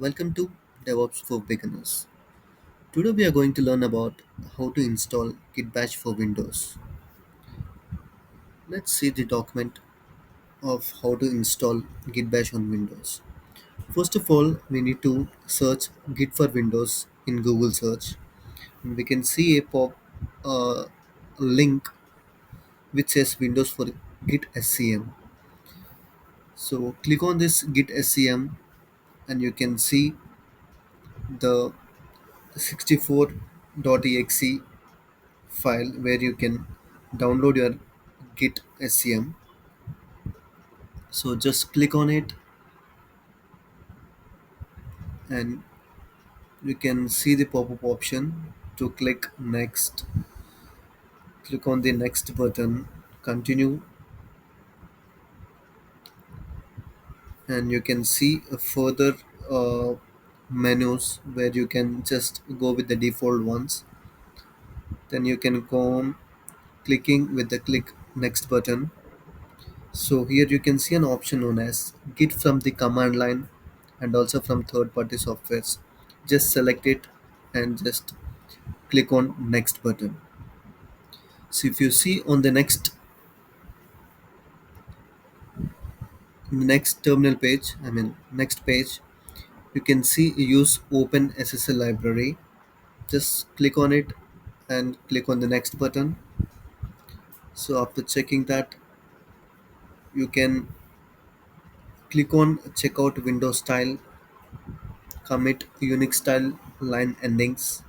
Welcome to DevOps for Beginners. Today we are going to learn about how to install Git Bash for Windows. Let's see the document of how to install Git Bash on Windows. First of all, we need to search Git for Windows in Google search. And we can see a pop link which says Windows for Git SCM. So click on this Git SCM and you can see the 64.exe file where you can download your Git SCM. So just click on it and you can see the pop-up option to click next. Click on the next button, continue, and you can see a further uh, menus where you can just go with the default ones. Then you can go on clicking with the click next button. So here you can see an option known as Git from the command line and also from third party softwares. Just select it and just click on next button. So if you see on the next terminal page, next page, you can see use open SSL library. Just click on it and click on the next button. So after checking that, you can click on checkout window style, commit Unix style line endings.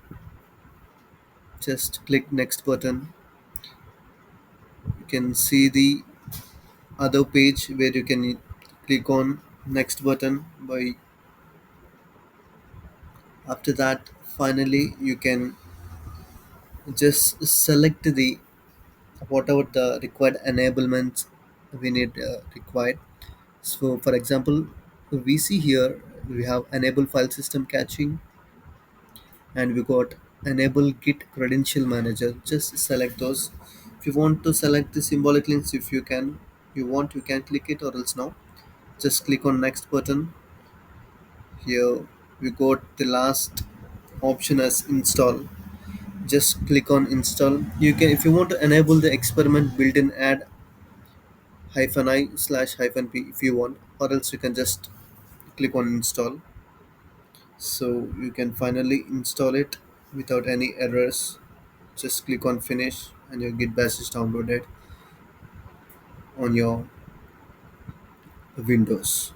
Just click next button. You can see the other page where you can click on next button. By after that, finally you can just select the whatever the required enablements we need required. So for example, we see here we have enable file system caching and we got enable git credential manager. Just select those. If you want to select the symbolic links, if you want, you can click it, or else no, just click on next button. Here we got the last option as install. Just click on install. You can, if you want to enable the experiment built-in, add -i/-p if you want, or else you can just click on install. So you can finally install it without any errors. Just click on finish and your Git Bash is downloaded on your Windows.